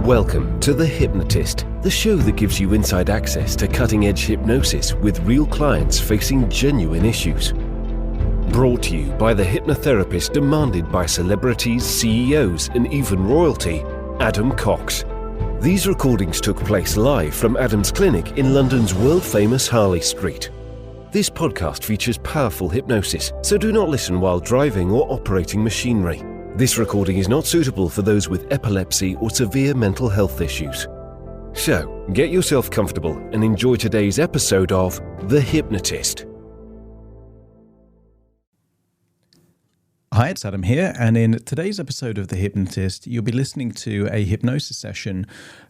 Welcome to The Hypnotist, the show that gives you inside access to cutting-edge hypnosis with real clients facing genuine issues. Brought to you by the hypnotherapist demanded by celebrities, CEOs, and even royalty, Adam Cox. These recordings took place live from Adam's clinic in London's world-famous Harley Street. This podcast features powerful hypnosis, so do not listen while driving or operating machinery. This recording is not suitable for those with epilepsy or severe mental health issues. So, get yourself comfortable and enjoy today's episode of The Hypnotist. Hi, it's Adam here, and in today's episode of The Hypnotist, you'll be listening to a hypnosis session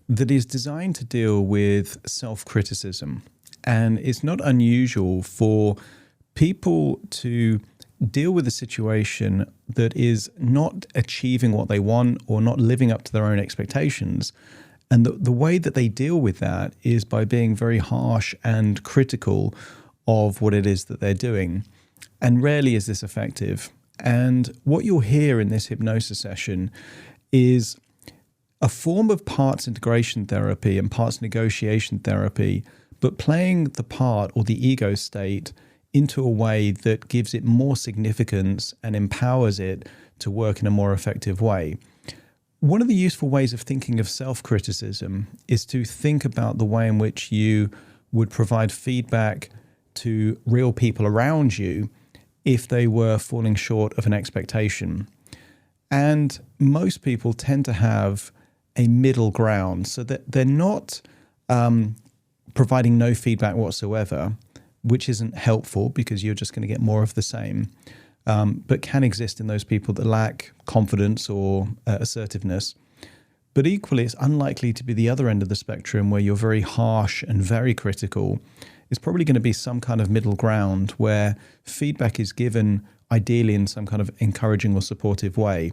that is designed to deal with self-criticism. And it's not unusual for people to deal with a situation that is not achieving what they want or not living up to their own expectations. And the way that they deal with that is by being very harsh and critical of what it is that they're doing. And rarely is this effective. And what you'll hear in this hypnosis session is a form of parts integration therapy and parts negotiation therapy, but playing the part or the ego state into a way that gives it more significance and empowers it to work in a more effective way. One of the useful ways of thinking of self-criticism is to think about the way in which you would provide feedback to real people around you if they were falling short of an expectation. And most people tend to have a middle ground so that they're not providing no feedback whatsoever, which isn't helpful because you're just going to get more of the same, but can exist in those people that lack confidence or assertiveness. But equally, it's unlikely to be the other end of the spectrum where you're very harsh and very critical. It's probably going to be some kind of middle ground where feedback is given ideally in some kind of encouraging or supportive way.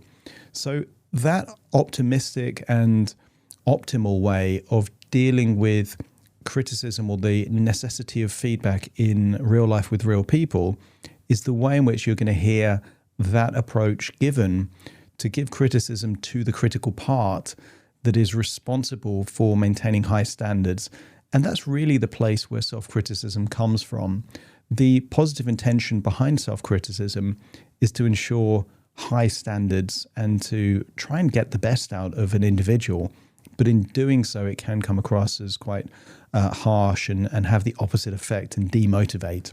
So that optimistic and optimal way of dealing with criticism or the necessity of feedback in real life with real people is the way in which you're going to hear that approach given to give criticism to the critical part that is responsible for maintaining high standards. And that's really the place where self-criticism comes from. The positive intention behind self-criticism is to ensure high standards and to try and get the best out of an individual. But in doing so, it can come across as quite harsh and have the opposite effect and demotivate.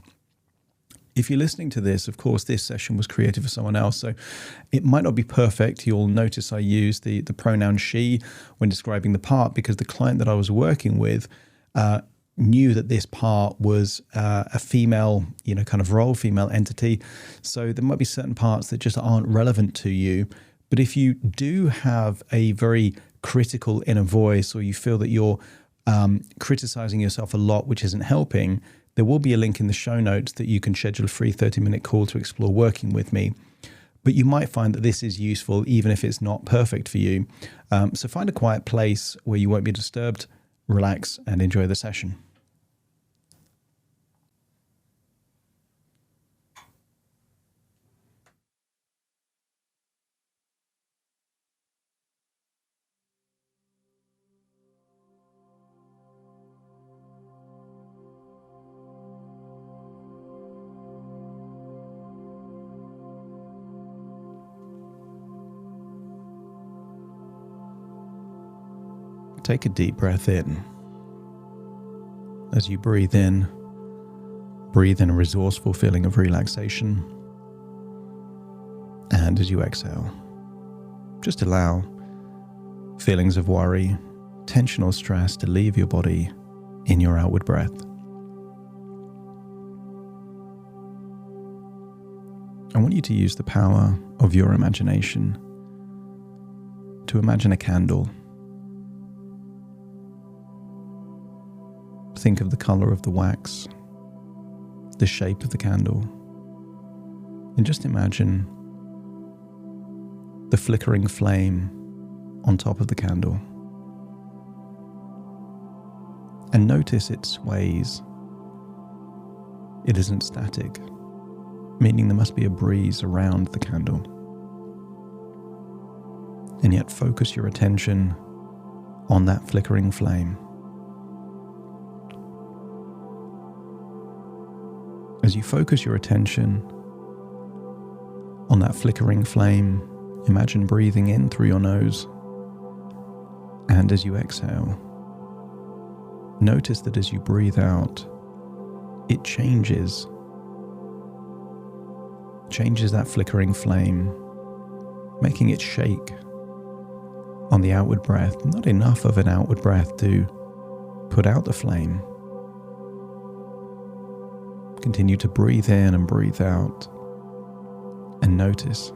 If you're listening to this, of course, this session was created for someone else, so it might not be perfect. You'll notice I use the pronoun she when describing the part because the client that I was working with knew that this part was a female, kind of role, female entity. So there might be certain parts that just aren't relevant to you. But if you do have a very critical inner voice or you feel that you're criticizing yourself a lot, which isn't helping, there will be a link in the show notes that you can schedule a free 30-minute call to explore working with me. But you might find that this is useful even if it's not perfect for you. So find a quiet place where you won't be disturbed, relax, and enjoy the session. Take a deep breath in. As you breathe in a resourceful feeling of relaxation. And as you exhale, just allow feelings of worry, tension or stress to leave your body in your outward breath. I want you to use the power of your imagination to imagine a candle. Think of the color of the wax, the shape of the candle, and just imagine the flickering flame on top of the candle. And notice it sways. It isn't static, meaning there must be a breeze around the candle. And yet focus your attention on that flickering flame. As you focus your attention on that flickering flame, imagine breathing in through your nose, and as you exhale, notice that as you breathe out, it changes that flickering flame, making it shake on the outward breath. Not enough of an outward breath to put out the flame. Continue to breathe in and breathe out, and notice,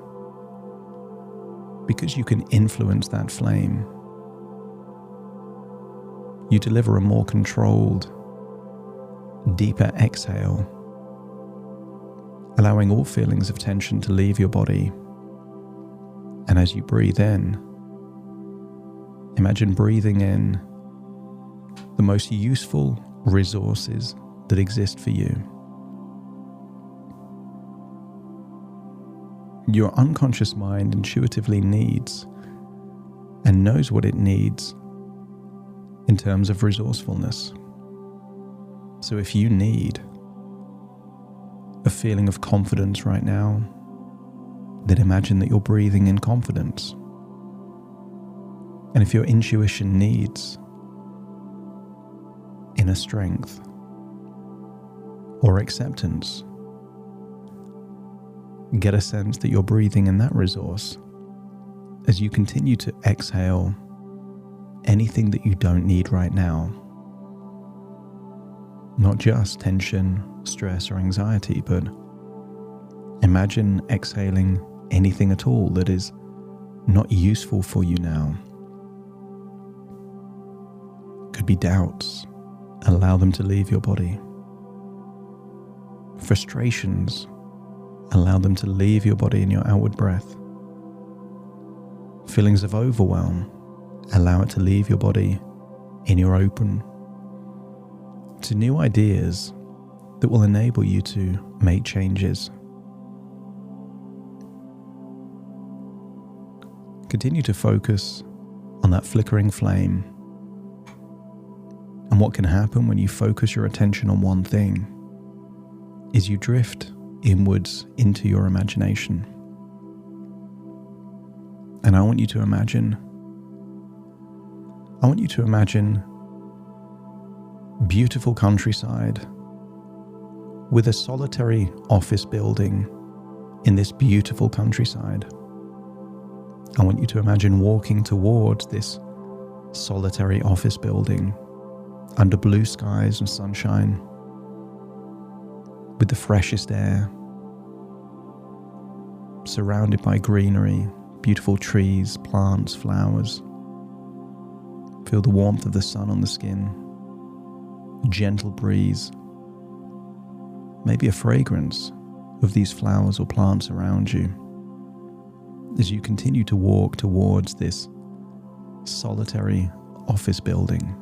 because you can influence that flame, you deliver a more controlled, deeper exhale, allowing all feelings of tension to leave your body. And as you breathe in, imagine breathing in the most useful resources that exist for you. Your unconscious mind intuitively needs and knows what it needs in terms of resourcefulness. So if you need a feeling of confidence right now, then imagine that you're breathing in confidence. And if your intuition needs inner strength or acceptance, get a sense that you're breathing in that resource as you continue to exhale anything that you don't need right now. Not just tension, stress, or anxiety, but imagine exhaling anything at all that is not useful for you now. Could be doubts. Allow them to leave your body. Frustrations. Allow them to leave your body in your outward breath. Feelings of overwhelm. Allow it to leave your body in your open to new ideas that will enable you to make changes. Continue to focus on that flickering flame. And what can happen when you focus your attention on one thing is you drift inwards into your imagination. And I want you to imagine beautiful countryside with a solitary office building in this beautiful countryside. I want you to imagine walking towards this solitary office building under blue skies and sunshine, with the freshest air, surrounded by greenery, beautiful trees, plants, flowers. Feel the warmth of the sun on the skin, gentle breeze, maybe a fragrance of these flowers or plants around you as you continue to walk towards this solitary office building.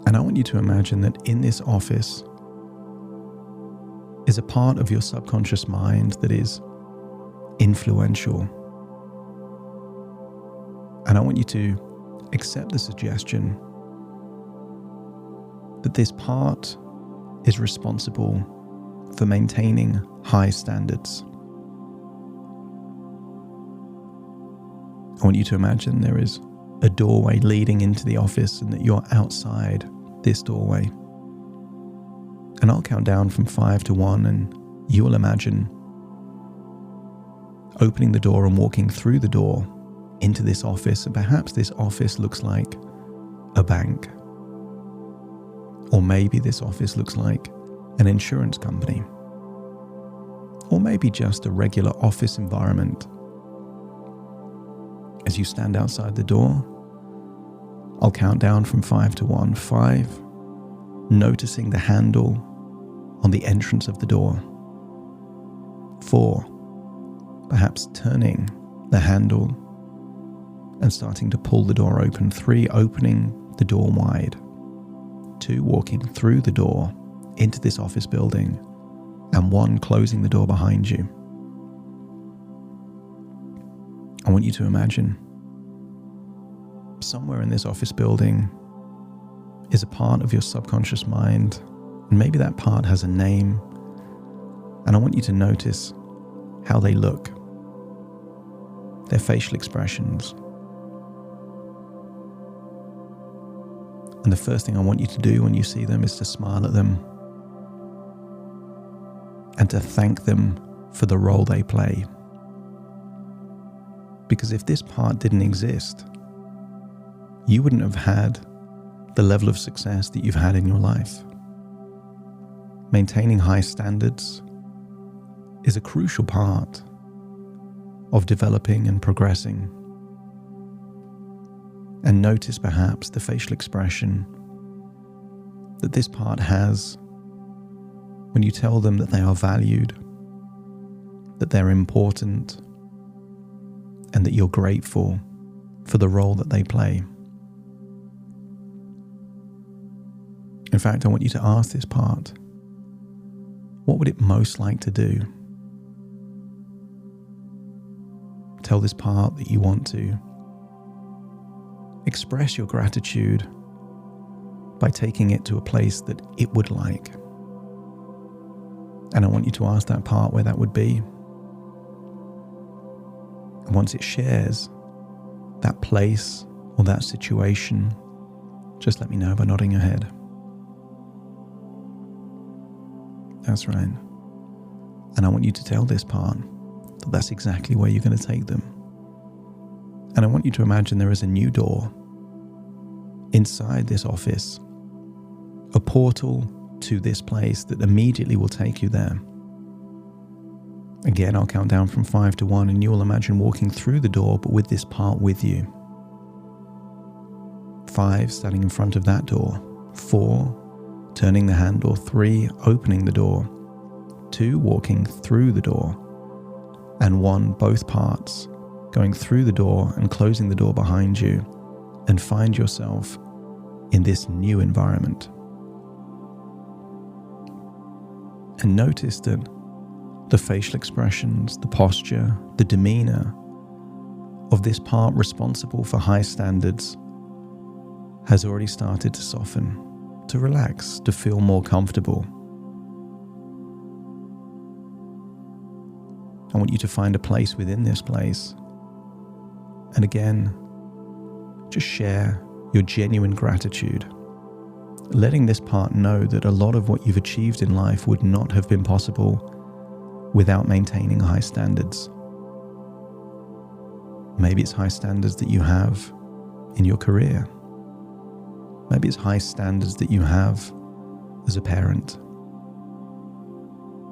And I want you to imagine that in this office is a part of your subconscious mind that is influential. And I want you to accept the suggestion that this part is responsible for maintaining high standards. I want you to imagine there is a doorway leading into the office and that you're outside this doorway. And I'll count down from 5 to 1 and you will imagine opening the door and walking through the door into this office. And perhaps this office looks like a bank. Or maybe this office looks like an insurance company. Or maybe just a regular office environment. As you stand outside the door, I'll count down from 5 to 1. 5, noticing the handle on the entrance of the door. 4, perhaps turning the handle and starting to pull the door open. 3, opening the door wide. 2, walking through the door into this office building. And 1, closing the door behind you. I want you to imagine somewhere in this office building is a part of your subconscious mind, and maybe that part has a name, and I want you to notice how they look, their facial expressions. And the first thing I want you to do when you see them is to smile at them and to thank them for the role they play. Because if this part didn't exist, you wouldn't have had the level of success that you've had in your life. Maintaining high standards is a crucial part of developing and progressing. And notice perhaps the facial expression that this part has when you tell them that they are valued, that they're important, and that you're grateful for the role that they play. In fact, I want you to ask this part, what would it most like to do? Tell this part that you want to express your gratitude by taking it to a place that it would like. And I want you to ask that part where that would be. And once it shares that place or that situation, just let me know by nodding your head. That's right. And I want you to tell this part that that's exactly where you're going to take them. And I want you to imagine there is a new door inside this office, a portal to this place that immediately will take you there. Again, I'll count down from 5 to 1 and you will imagine walking through the door, but with this part with you. 5, standing in front of that door. 4, turning the handle. 3, opening the door. 2, walking through the door. And 1, both parts, going through the door and closing the door behind you, and find yourself in this new environment. And notice that the facial expressions, the posture, the demeanor of this part responsible for high standards has already started to soften, to relax, to feel more comfortable. I want you to find a place within this place. And again, just share your genuine gratitude, letting this part know that a lot of what you've achieved in life would not have been possible without maintaining high standards. Maybe it's high standards that you have in your career. Maybe it's high standards that you have as a parent.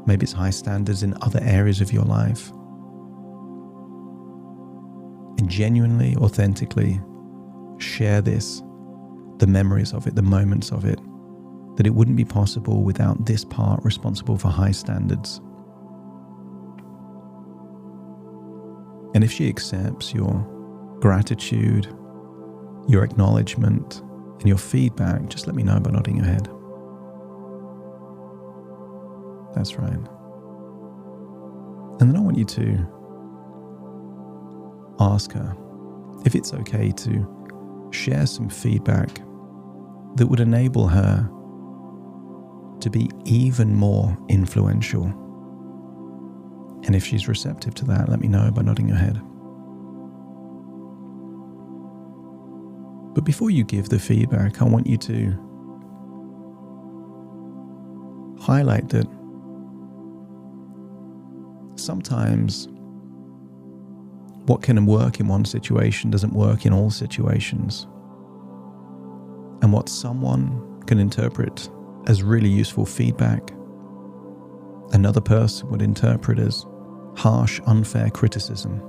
Maybe it's high standards in other areas of your life. And genuinely, authentically share this, the memories of it, the moments of it, that it wouldn't be possible without this part responsible for high standards. And if she accepts your gratitude, your acknowledgement, and your feedback, just let me know by nodding your head. That's right. And then I want you to ask her if it's okay to share some feedback that would enable her to be even more influential. And if she's receptive to that, let me know by nodding your head. But before you give the feedback, I want you to highlight that sometimes what can work in one situation doesn't work in all situations. And what someone can interpret as really useful feedback, another person would interpret as harsh, unfair criticism.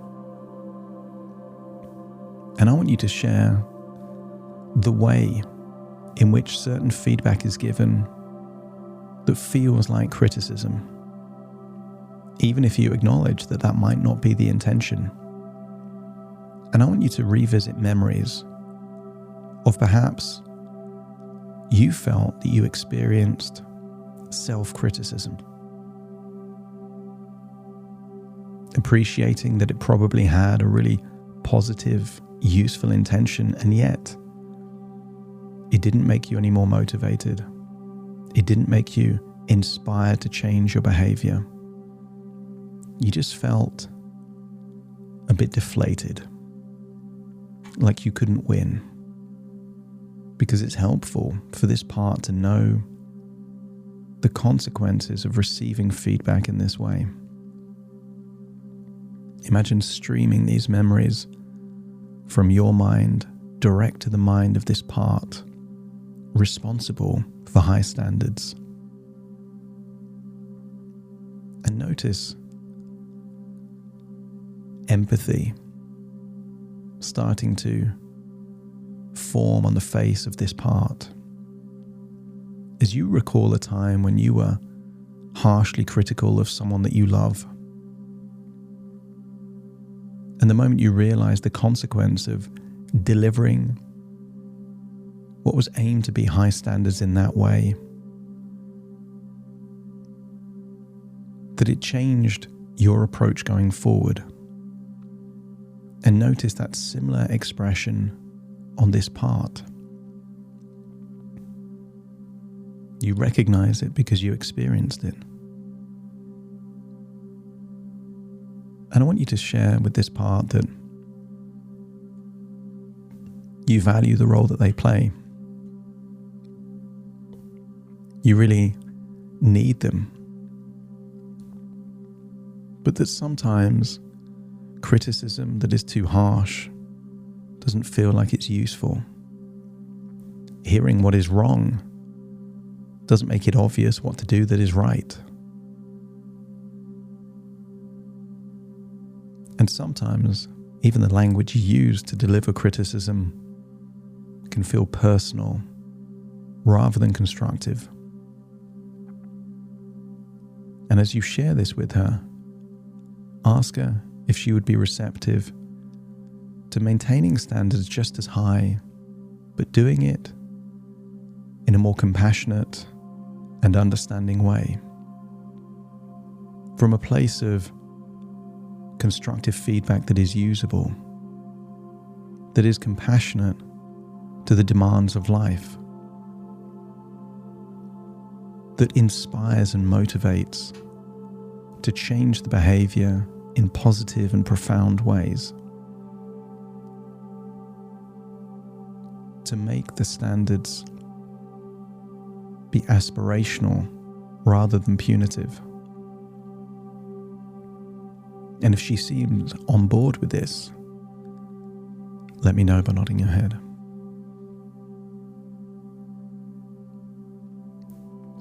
And I want you to share the way in which certain feedback is given that feels like criticism, even if you acknowledge that that might not be the intention. And I want you to revisit memories of perhaps you felt that you experienced self-criticism, appreciating that it probably had a really positive, useful intention, and yet it didn't make you any more motivated. It didn't make you inspired to change your behavior. You just felt a bit deflated, like you couldn't win. Because it's helpful for this part to know the consequences of receiving feedback in this way. Imagine streaming these memories from your mind direct to the mind of this part responsible for high standards. And notice empathy starting to form on the face of this part. As you recall a time when you were harshly critical of someone that you love, and the moment you realize the consequence of delivering what was aimed to be high standards in that way, that it changed your approach going forward. And notice that similar expression on this part. You recognize it because you experienced it. And I want you to share with this part that you value the role that they play. You really need them. But that sometimes criticism that is too harsh doesn't feel like it's useful. Hearing what is wrong doesn't make it obvious what to do that is right. And sometimes even the language you use to deliver criticism can feel personal rather than constructive. And as you share this with her, ask her if she would be receptive to maintaining standards just as high, but doing it in a more compassionate and understanding way. From a place of constructive feedback that is usable, that is compassionate to the demands of life, that inspires and motivates to change the behavior in positive and profound ways, to make the standards be aspirational rather than punitive. And if she seems on board with this, let me know by nodding your head.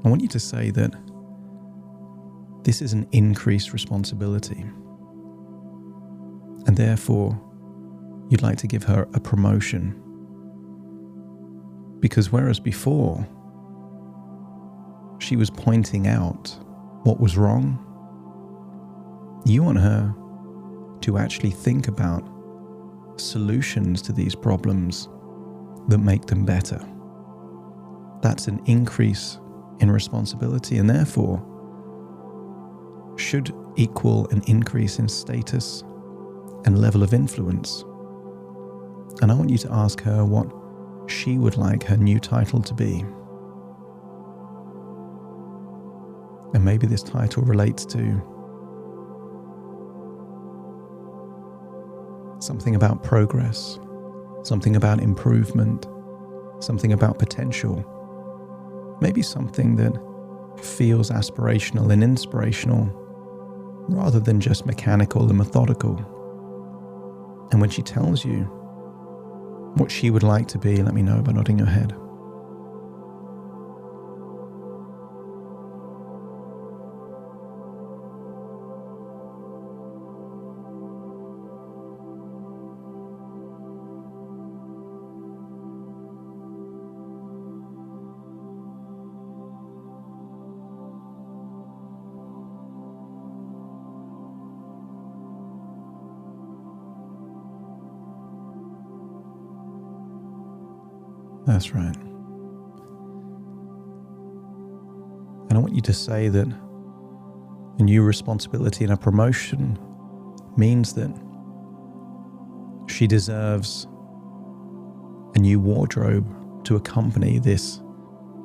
I want you to say that this is an increased responsibility, and therefore you'd like to give her a promotion. Because whereas before she was pointing out what was wrong, you want her to actually think about solutions to these problems that make them better. That's an increase in responsibility, and therefore should equal an increase in status and level of influence. And I want you to ask her what she would like her new title to be. And maybe this title relates to something about progress, something about improvement, something about potential, maybe something that feels aspirational and inspirational rather than just mechanical and methodical. And when she tells you what she would like to be, let me know by nodding your head. That's right. And I want you to say that a new responsibility and a promotion means that she deserves a new wardrobe to accompany this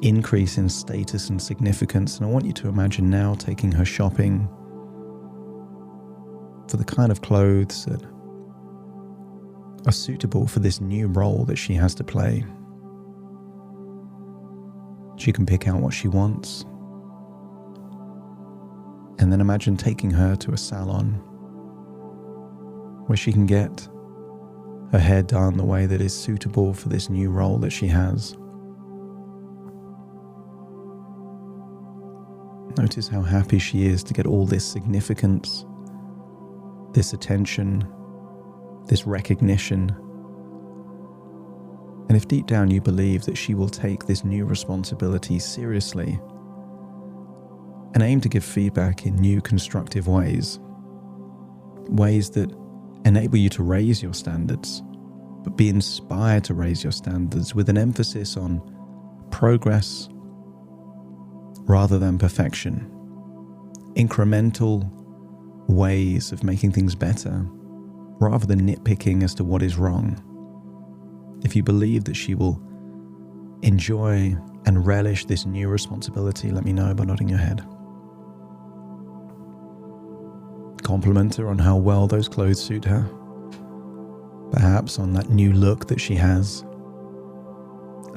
increase in status and significance. And I want you to imagine now taking her shopping for the kind of clothes that are suitable for this new role that she has to play. She can pick out what she wants. And then imagine taking her to a salon where she can get her hair done the way that is suitable for this new role that she has. Notice how happy she is to get all this significance, this attention, this recognition. And if deep down you believe that she will take this new responsibility seriously and aim to give feedback in new constructive ways that enable you to raise your standards, but be inspired to raise your standards with an emphasis on progress rather than perfection, incremental ways of making things better rather than nitpicking as to what is wrong. If you believe that she will enjoy and relish this new responsibility, let me know by nodding your head. Compliment her on how well those clothes suit her, perhaps on that new look that she has.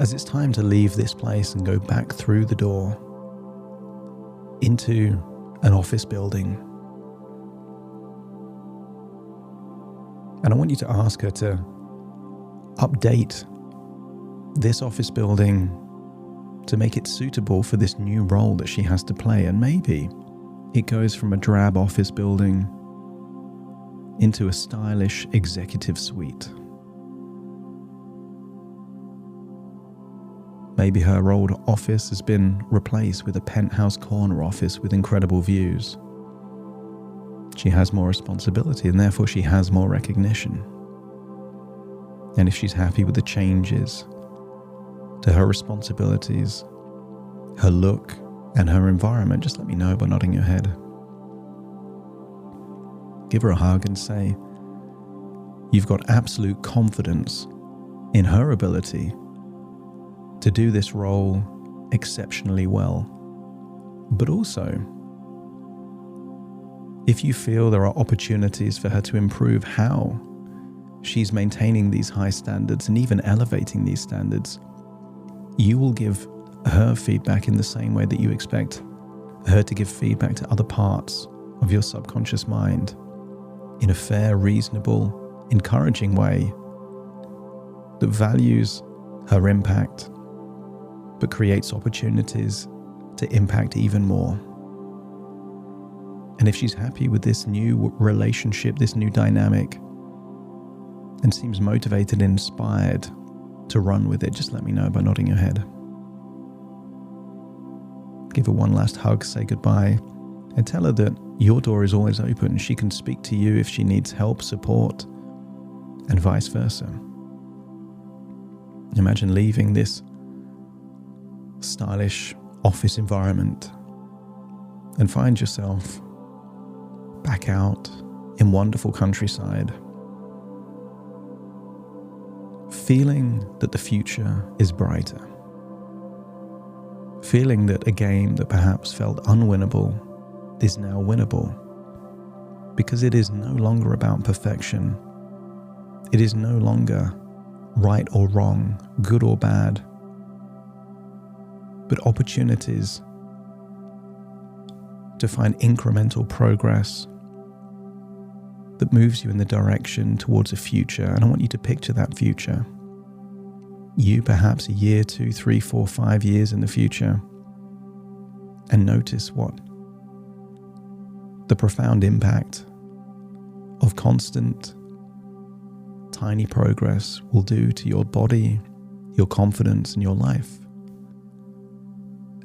As it's time to leave this place and go back through the door into an office building. And I want you to ask her to update this office building to make it suitable for this new role that she has to play. And maybe it goes from a drab office building into a stylish executive suite. Maybe her old office has been replaced with a penthouse corner office with incredible views. She has more responsibility and therefore she has more recognition. And if she's happy with the changes to her responsibilities, her look, and her environment, just let me know by nodding your head. Give her a hug and say, you've got absolute confidence in her ability to do this role exceptionally well. But also, if you feel there are opportunities for her to improve how she's maintaining these high standards and even elevating these standards, you will give her feedback in the same way that you expect her to give feedback to other parts of your subconscious mind in a fair, reasonable, encouraging way that values her impact but creates opportunities to impact even more. And if she's happy with this new relationship, this new dynamic, and seems motivated and inspired to run with it, just let me know by nodding your head. Give her one last hug, say goodbye, and tell her that your door is always open. She can speak to you if she needs help, support, and vice versa. Imagine leaving this stylish office environment and find yourself back out in wonderful countryside, feeling that the future is brighter. Feeling that a game that perhaps felt unwinnable is now winnable, because it is no longer about perfection. It is no longer right or wrong, good or bad, but opportunities to find incremental progress that moves you in the direction towards a future. And I want you to picture that future. You perhaps a year, 2, 3, 4, 5 years in the future, and notice what the profound impact of constant, tiny progress will do to your body, your confidence, and your life.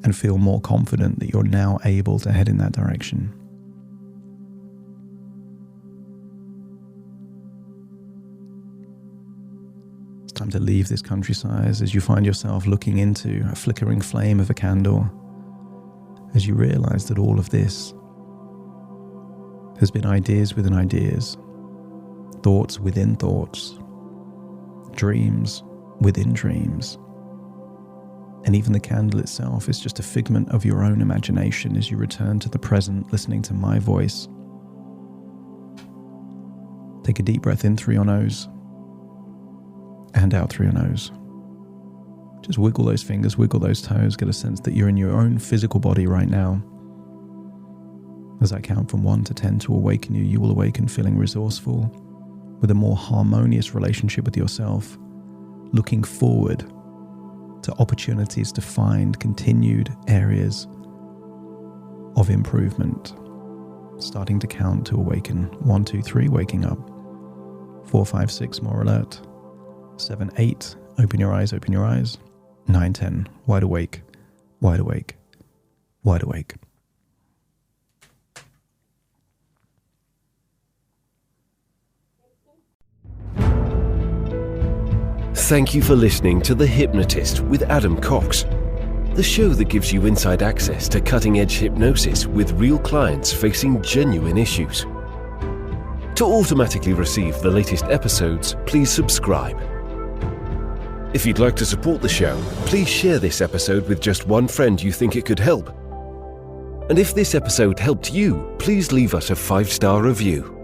And feel more confident that you're now able to head in that direction. It's time to leave this countryside as you find yourself looking into a flickering flame of a candle, as you realize that all of this has been ideas within ideas, thoughts within thoughts, dreams within dreams. And even the candle itself is just a figment of your own imagination as you return to the present, listening to my voice. Take a deep breath in through your nose and out through your nose. Just wiggle those fingers, wiggle those toes, get a sense that you're in your own physical body right now. As I count from 1 to 10 to awaken you, you will awaken feeling resourceful, with a more harmonious relationship with yourself, looking forward to opportunities to find continued areas of improvement. Starting to count to awaken. 1, 2, 3, waking up. 4, 5, 6, more alert. 7, 8, open your eyes, open your eyes. 9, 10, wide awake, wide awake, wide awake. Thank you for listening to The Hypnotist with Adam Cox, the show that gives you inside access to cutting-edge hypnosis with real clients facing genuine issues. To automatically receive the latest episodes, please subscribe. If you'd like to support the show, please share this episode with just one friend you think it could help. And if this episode helped you, please leave us a 5-star review.